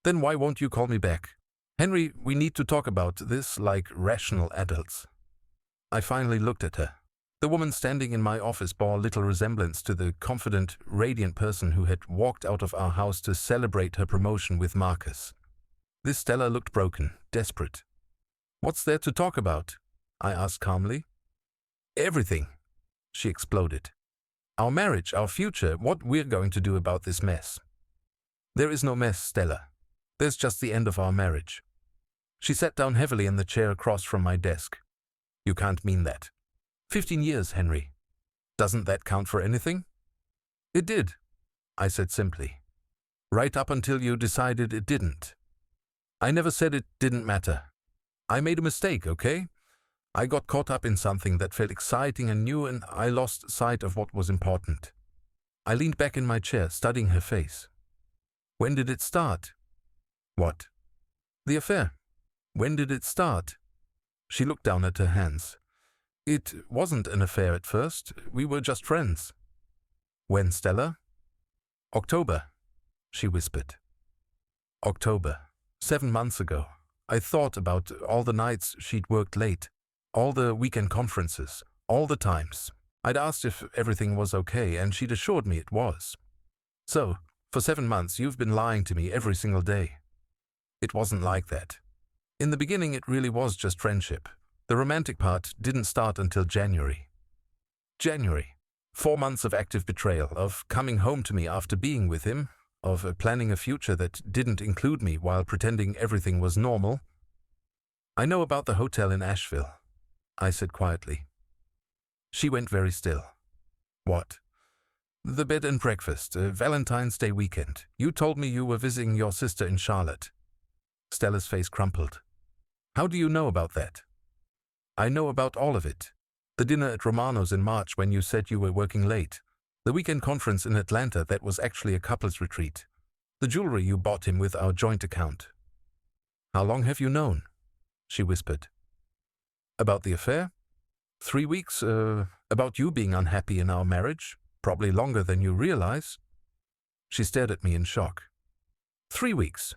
Then why won't you call me back? Henry, we need to talk about this like rational adults. I finally looked at her. The woman standing in my office bore little resemblance to the confident, radiant person who had walked out of our house to celebrate her promotion with Marcus. This Stella looked broken, desperate. What's there to talk about? I asked calmly. Everything, she exploded. Our marriage, our future, what we're going to do about this mess. There is no mess, Stella. There's just the end of our marriage. She sat down heavily in the chair across from my desk. You can't mean that. 15 years, Henry. Doesn't that count for anything? It did, I said simply. Right up until you decided it didn't. I never said it didn't matter. I made a mistake, okay? I got caught up in something that felt exciting and new, and I lost sight of what was important. I leaned back in my chair, studying her face. When did it start? What? The affair. When did it start? She looked down at her hands. It wasn't an affair at first. We were just friends. When, Stella? October, she whispered. October. 7 months ago. I thought about all the nights she'd worked late, all the weekend conferences, all the times. I'd asked if everything was okay, and she'd assured me it was. So, for 7 months, you've been lying to me every single day. It wasn't like that. In the beginning, it really was just friendship. The romantic part didn't start until January. January. 4 months of active betrayal, of coming home to me after being with him, of planning a future that didn't include me while pretending everything was normal. I know about the hotel in Asheville, I said quietly. She went very still. What? The bed and breakfast, Valentine's Day weekend. You told me you were visiting your sister in Charlotte. Stella's face crumpled. How do you know about that? I know about all of it. The dinner at Romano's in March when you said you were working late. The weekend conference in Atlanta that was actually a couple's retreat. The jewelry you bought him with our joint account. How long have you known? She whispered. About the affair? 3 weeks, about you being unhappy in our marriage. Probably longer than you realize. She stared at me in shock. 3 weeks?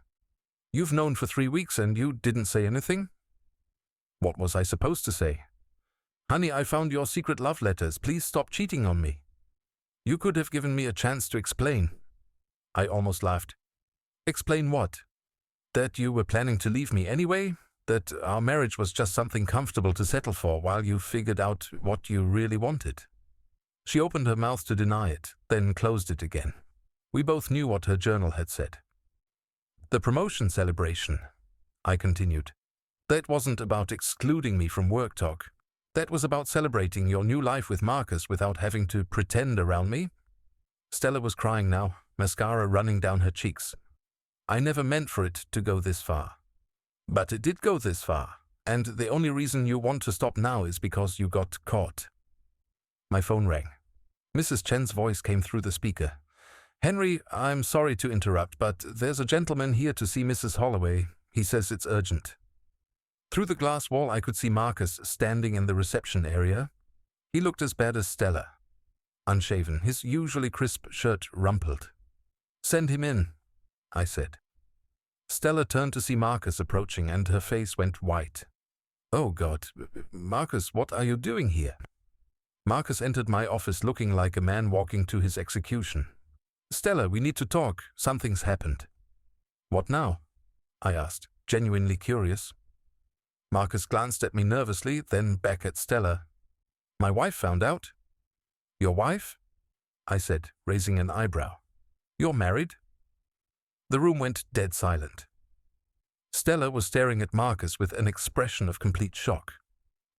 You've known for 3 weeks and you didn't say anything? What was I supposed to say? Honey, I found your secret love letters. Please stop cheating on me. You could have given me a chance to explain. I almost laughed. Explain what? That you were planning to leave me anyway? That our marriage was just something comfortable to settle for while you figured out what you really wanted? She opened her mouth to deny it, then closed it again. We both knew what her journal had said. The promotion celebration, I continued. That wasn't about excluding me from work talk. That was about celebrating your new life with Marcus without having to pretend around me. Stella was crying now, mascara running down her cheeks. I never meant for it to go this far. But it did go this far, and the only reason you want to stop now is because you got caught. My phone rang. Mrs. Chen's voice came through the speaker. Henry, I'm sorry to interrupt, but there's a gentleman here to see Mrs. Holloway. He says it's urgent. Through the glass wall I could see Marcus standing in the reception area. He looked as bad as Stella. Unshaven, his usually crisp shirt rumpled. Send him in, I said. Stella turned to see Marcus approaching and her face went white. Oh God, Marcus, what are you doing here? Marcus entered my office looking like a man walking to his execution. Stella, we need to talk. Something's happened. What now? I asked, genuinely curious. Marcus glanced at me nervously, then back at Stella. My wife found out? Your wife? I said, raising an eyebrow. You're married? The room went dead silent. Stella was staring at Marcus with an expression of complete shock.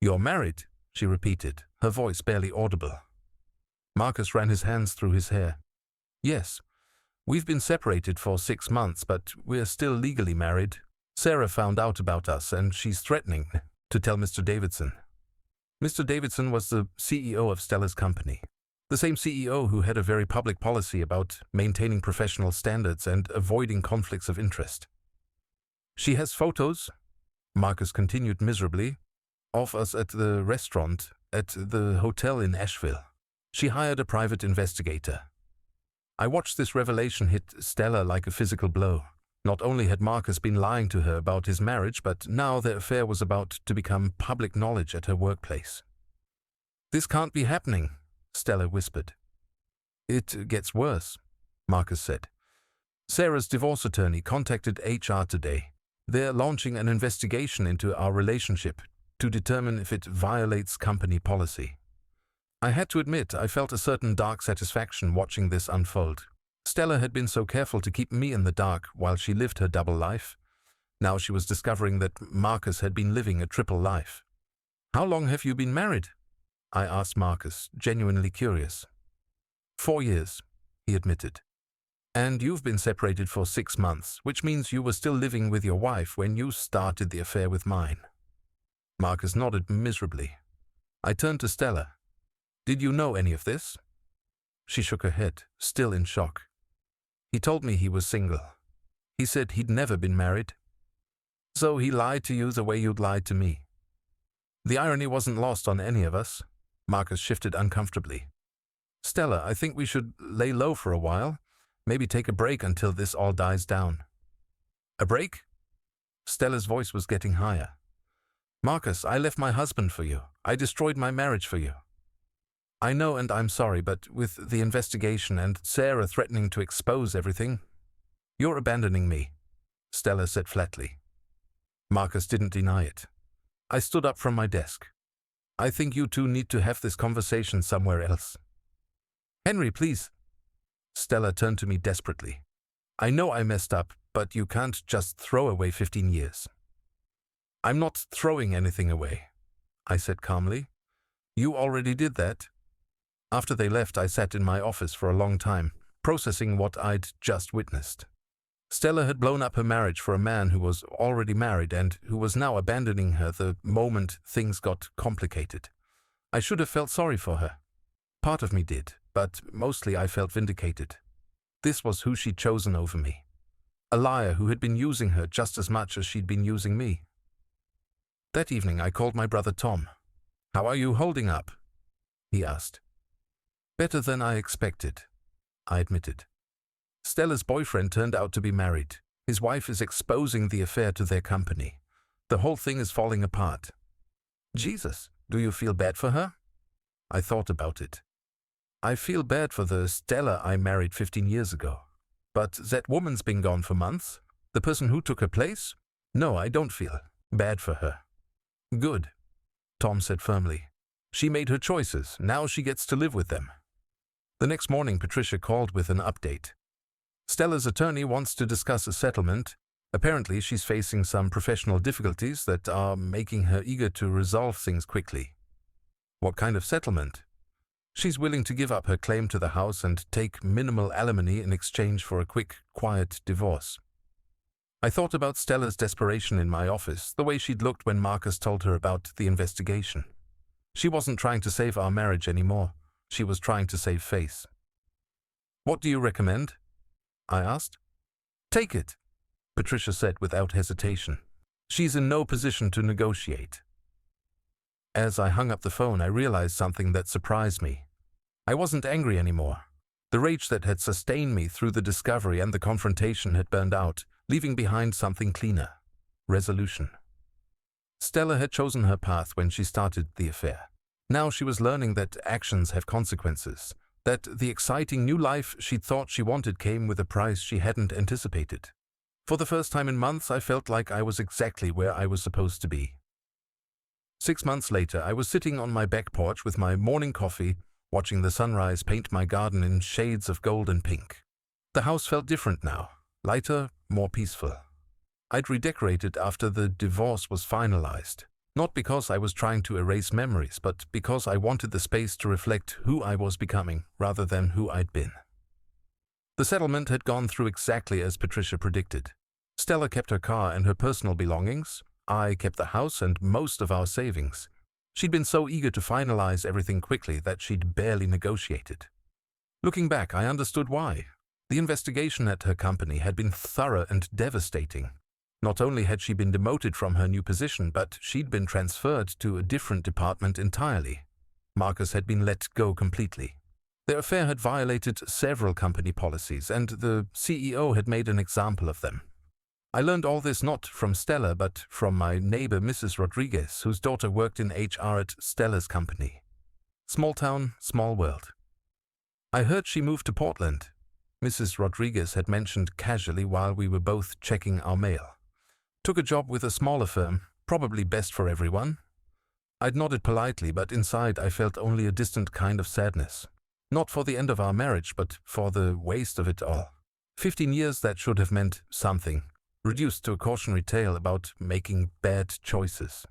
You're married, she repeated, her voice barely audible. Marcus ran his hands through his hair. Yes, we've been separated for 6 months, but we're still legally married. Sarah found out about us and she's threatening to tell Mr. Davidson. Mr. Davidson was the CEO of Stella's company, the same CEO who had a very public policy about maintaining professional standards and avoiding conflicts of interest. She has photos, Marcus continued miserably, of us at the restaurant at the hotel in Asheville. She hired a private investigator. I watched this revelation hit Stella like a physical blow. Not only had Marcus been lying to her about his marriage, but now their affair was about to become public knowledge at her workplace. This can't be happening, Stella whispered. It gets worse, Marcus said. Sarah's divorce attorney contacted HR today. They're launching an investigation into our relationship to determine if it violates company policy. I had to admit I felt a certain dark satisfaction watching this unfold. Stella had been so careful to keep me in the dark while she lived her double life. Now she was discovering that Marcus had been living a triple life. How long have you been married? I asked Marcus, genuinely curious. 4 years, he admitted. And you've been separated for 6 months, which means you were still living with your wife when you started the affair with mine. Marcus nodded miserably. I turned to Stella. Did you know any of this? She shook her head, still in shock. He told me he was single. He said he'd never been married. So he lied to you the way you'd lied to me. The irony wasn't lost on any of us. Marcus shifted uncomfortably. Stella, I think we should lay low for a while. Maybe take a break until this all dies down. A break? Stella's voice was getting higher. Marcus, I left my husband for you. I destroyed my marriage for you. I know and I'm sorry, but with the investigation and Sarah threatening to expose everything, you're abandoning me, Stella said flatly. Marcus didn't deny it. I stood up from my desk. I think you two need to have this conversation somewhere else. Henry, please. Stella turned to me desperately. I know I messed up, but you can't just throw away 15 years. I'm not throwing anything away, I said calmly. You already did that. After they left, I sat in my office for a long time, processing what I'd just witnessed. Stella had blown up her marriage for a man who was already married and who was now abandoning her the moment things got complicated. I should have felt sorry for her. Part of me did, but mostly I felt vindicated. This was who she'd chosen over me. A liar who had been using her just as much as she'd been using me. That evening I called my brother Tom. "How are you holding up?" he asked. "Better than I expected," I admitted. Stella's boyfriend turned out to be married. His wife is exposing the affair to their company. The whole thing is falling apart. Jesus, do you feel bad for her? I thought about it. I feel bad for the Stella I married 15 years ago. But that woman's been gone for months. The person who took her place? No, I don't feel bad for her. Good, Tom said firmly. She made her choices. Now she gets to live with them. The next morning, Patricia called with an update. Stella's attorney wants to discuss a settlement. Apparently, she's facing some professional difficulties that are making her eager to resolve things quickly. What kind of settlement? She's willing to give up her claim to the house and take minimal alimony in exchange for a quick, quiet divorce. I thought about Stella's desperation in my office, the way she'd looked when Marcus told her about the investigation. She wasn't trying to save our marriage anymore. She was trying to save face. What do you recommend? I asked. Take it, Patricia said without hesitation. She's in no position to negotiate. As I hung up the phone, I realized something that surprised me. I wasn't angry anymore. The rage that had sustained me through the discovery and the confrontation had burned out, leaving behind something cleaner. Resolution. Stella had chosen her path when she started the affair. Now she was learning that actions have consequences, that the exciting new life she'd thought she wanted came with a price she hadn't anticipated. For the first time in months, I felt like I was exactly where I was supposed to be. 6 months later, I was sitting on my back porch with my morning coffee, watching the sunrise paint my garden in shades of gold and pink. The house felt different now, lighter, more peaceful. I'd redecorated after the divorce was finalized, not because I was trying to erase memories, but because I wanted the space to reflect who I was becoming rather than who I'd been. The settlement had gone through exactly as Patricia predicted. Stella kept her car and her personal belongings. I kept the house and most of our savings. She'd been so eager to finalize everything quickly that she'd barely negotiated. Looking back, I understood why. The investigation at her company had been thorough and devastating. Not only had she been demoted from her new position, but she'd been transferred to a different department entirely. Marcus had been let go completely. Their affair had violated several company policies, and the CEO had made an example of them. I learned all this not from Stella, but from my neighbor, Mrs. Rodriguez, whose daughter worked in HR at Stella's company. Small town, small world. I heard she moved to Portland. Mrs. Rodriguez had mentioned casually while we were both checking our mail. Took a job with a smaller firm, probably best for everyone. I'd nodded politely, but inside I felt only a distant kind of sadness. Not for the end of our marriage, but for the waste of it all. 15 years that should have meant something, reduced to a cautionary tale about making bad choices.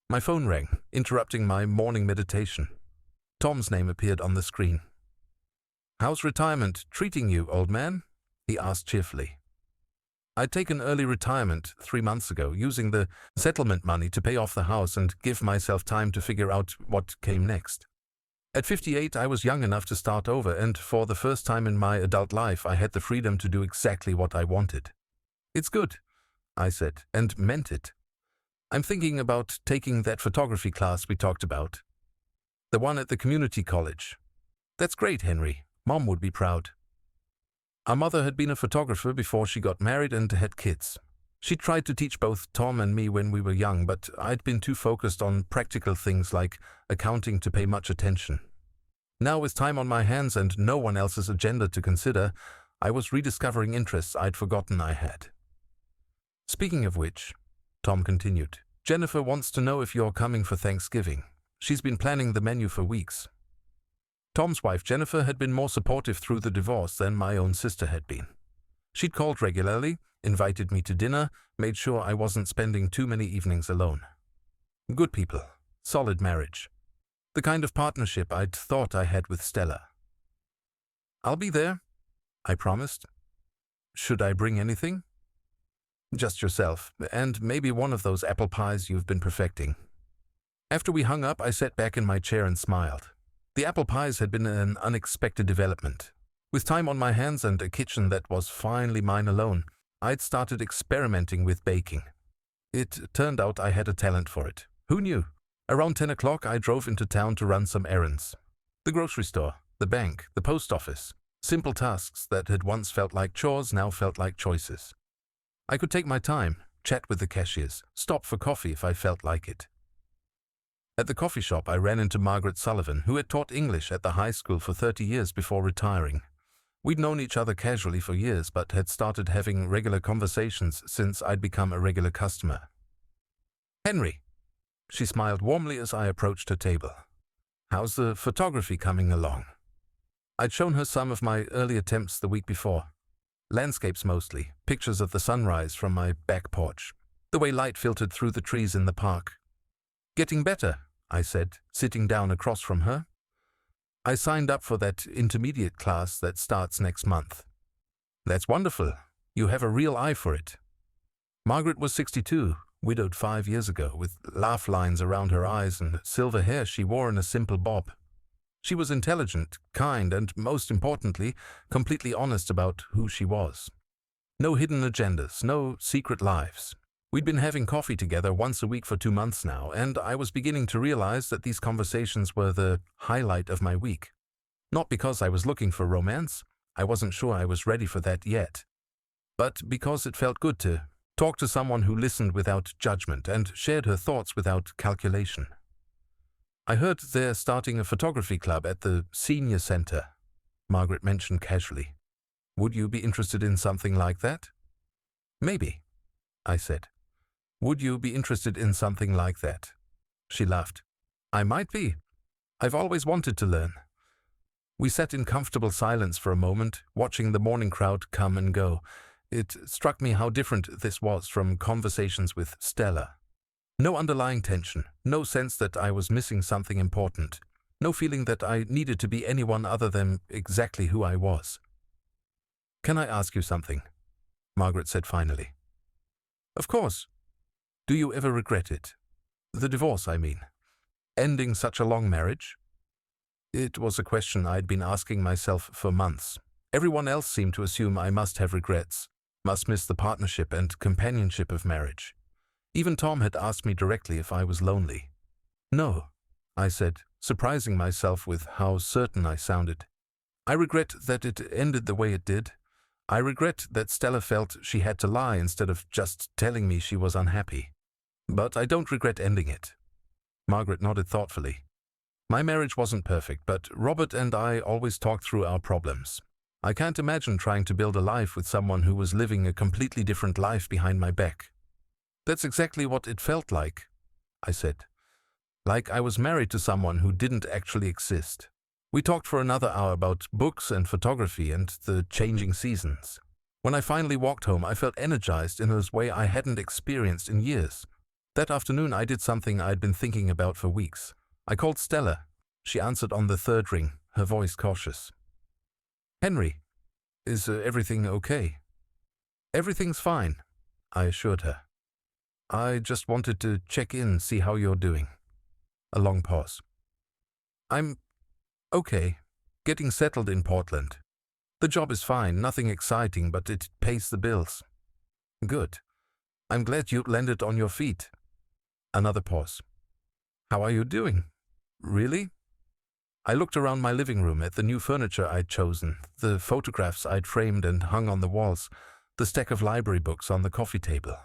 My phone rang, interrupting my morning meditation. Tom's name appeared on the screen. "How's retirement treating you, old man?" he asked cheerfully. I'd taken early retirement 3 months ago, using the settlement money to pay off the house and give myself time to figure out what came next. At 58, I was young enough to start over, and for the first time in my adult life, I had the freedom to do exactly what I wanted. "It's good," I said, and meant it. "I'm thinking about taking that photography class we talked about. The one at the community college." "That's great, Henry. Mom would be proud." Our mother had been a photographer before she got married and had kids. She tried to teach both Tom and me when we were young, but I'd been too focused on practical things like accounting to pay much attention. Now, with time on my hands and no one else's agenda to consider, I was rediscovering interests I'd forgotten I had. "Speaking of which," Tom continued, "Jennifer wants to know if you're coming for Thanksgiving. She's been planning the menu for weeks." Tom's wife, Jennifer, had been more supportive through the divorce than my own sister had been. She'd called regularly, invited me to dinner, made sure I wasn't spending too many evenings alone. Good people. Solid marriage. The kind of partnership I'd thought I had with Stella. "I'll be there," I promised. "Should I bring anything?" "Just yourself, and maybe one of those apple pies you've been perfecting." After we hung up, I sat back in my chair and smiled. The apple pies had been an unexpected development. With time on my hands and a kitchen that was finally mine alone, I'd started experimenting with baking. It turned out I had a talent for it. Who knew? Around 10 o'clock, I drove into town to run some errands. The grocery store, the bank, the post office. Simple tasks that had once felt like chores now felt like choices. I could take my time, chat with the cashiers, stop for coffee if I felt like it. At the coffee shop, I ran into Margaret Sullivan, who had taught English at the high school for 30 years before retiring. We'd known each other casually for years, but had started having regular conversations since I'd become a regular customer. "Henry," she smiled warmly as I approached her table. "How's the photography coming along?" I'd shown her some of my early attempts the week before. Landscapes mostly, pictures of the sunrise from my back porch, the way light filtered through the trees in the park. "Getting better," I said, sitting down across from her. "I signed up for that intermediate class that starts next month." "That's wonderful. You have a real eye for it." Margaret was 62, widowed 5 years ago, with laugh lines around her eyes and silver hair she wore in a simple bob. She was intelligent, kind, and most importantly, completely honest about who she was. No hidden agendas, no secret lives. We'd been having coffee together once a week for 2 months now, and I was beginning to realize that these conversations were the highlight of my week. Not because I was looking for romance, I wasn't sure I was ready for that yet, but because it felt good to talk to someone who listened without judgment and shared her thoughts without calculation. "I heard they're starting a photography club at the senior center," Margaret mentioned casually. "Would you be interested in something like that?" "Maybe," I said. "Would you be interested in something like that?" She laughed. "I might be. I've always wanted to learn." We sat in comfortable silence for a moment, watching the morning crowd come and go. It struck me how different this was from conversations with Stella. No underlying tension, no sense that I was missing something important, no feeling that I needed to be anyone other than exactly who I was. "Can I ask you something?" Margaret said finally. "Of course. Do you ever regret it? The divorce, I mean. Ending such a long marriage?" It was a question I'd been asking myself for months. Everyone else seemed to assume I must have regrets, must miss the partnership and companionship of marriage. Even Tom had asked me directly if I was lonely. "No," I said, surprising myself with how certain I sounded. "I regret that it ended the way it did. I regret that Stella felt she had to lie instead of just telling me she was unhappy. But I don't regret ending it." Margaret nodded thoughtfully. "My marriage wasn't perfect, but Robert and I always talked through our problems. I can't imagine trying to build a life with someone who was living a completely different life behind my back." "That's exactly what it felt like," I said. "Like I was married to someone who didn't actually exist." We talked for another hour about books and photography and the changing seasons. When I finally walked home, I felt energized in a way I hadn't experienced in years. That afternoon, I did something I'd been thinking about for weeks. I called Stella. She answered on the third ring, her voice cautious. "Henry, is everything okay?" "Everything's fine," I assured her. "I just wanted to check in, see how you're doing." A long pause. "I'm okay, getting settled in Portland. The job is fine, nothing exciting, but it pays the bills." "Good. I'm glad you landed on your feet." Another pause. "How are you doing? Really?" I looked around my living room at the new furniture I'd chosen, the photographs I'd framed and hung on the walls, the stack of library books on the coffee table.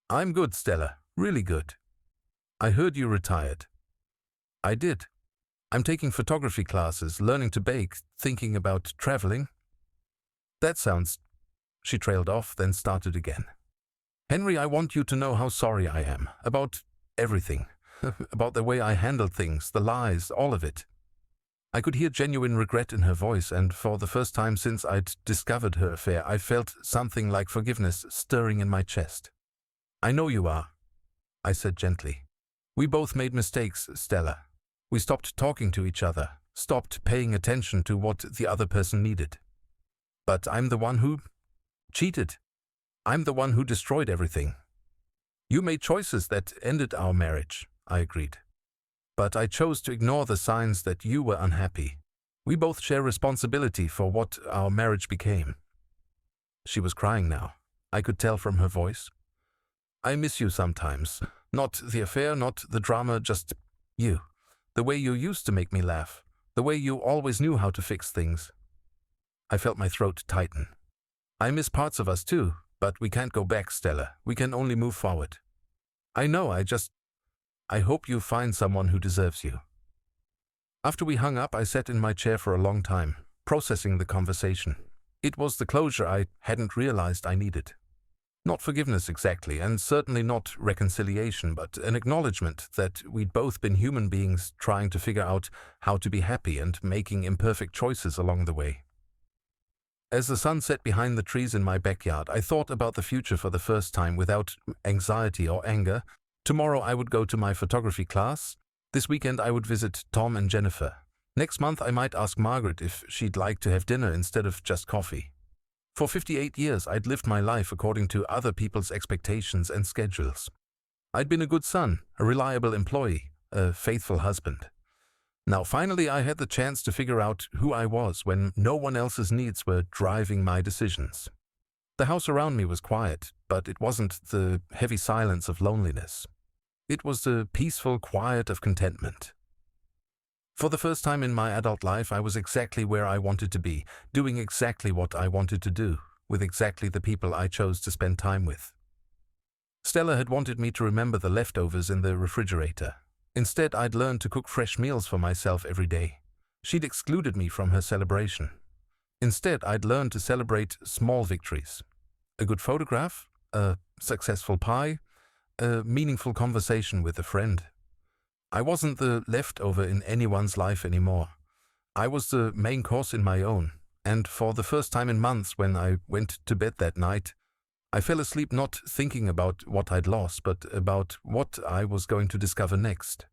"I'm good, Stella, really good." "I heard you retired." "I did. I'm taking photography classes, learning to bake, thinking about traveling." "That sounds—" She trailed off, then started again. "Henry, I want you to know how sorry I am, about everything, about the way I handled things, the lies, all of it." I could hear genuine regret in her voice, and for the first time since I'd discovered her affair, I felt something like forgiveness stirring in my chest. "I know you are," I said gently. "We both made mistakes, Stella. We stopped talking to each other, stopped paying attention to what the other person needed. But I'm the one who cheated. I'm the one who destroyed everything. You made choices that ended our marriage," I agreed. "But I chose to ignore the signs that you were unhappy. We both share responsibility for what our marriage became." She was crying now. I could tell from her voice. "I miss you sometimes. Not the affair, not the drama, just you. The way you used to make me laugh. The way you always knew how to fix things." I felt my throat tighten. "I miss parts of us too, but we can't go back, Stella. We can only move forward. I know, I hope you find someone who deserves you." After we hung up, I sat in my chair for a long time, processing the conversation. It was the closure I hadn't realized I needed. Not forgiveness exactly, and certainly not reconciliation, but an acknowledgement that we'd both been human beings trying to figure out how to be happy and making imperfect choices along the way. As the sun set behind the trees in my backyard, I thought about the future for the first time without anxiety or anger. Tomorrow I would go to my photography class. This weekend I would visit Tom and Jennifer. Next month I might ask Margaret if she'd like to have dinner instead of just coffee. For 58 years I'd lived my life according to other people's expectations and schedules. I'd been a good son, a reliable employee, a faithful husband. Now finally I had the chance to figure out who I was when no one else's needs were driving my decisions. The house around me was quiet, but it wasn't the heavy silence of loneliness. It was the peaceful quiet of contentment. For the first time in my adult life, I was exactly where I wanted to be, doing exactly what I wanted to do, with exactly the people I chose to spend time with. Stella had wanted me to remember the leftovers in the refrigerator. Instead, I'd learned to cook fresh meals for myself every day. She'd excluded me from her celebration. Instead, I'd learned to celebrate small victories. A good photograph, a successful pie, a meaningful conversation with a friend. I wasn't the leftover in anyone's life anymore. I was the main course in my own, and for the first time in months when I went to bed that night, I fell asleep not thinking about what I'd lost, but about what I was going to discover next.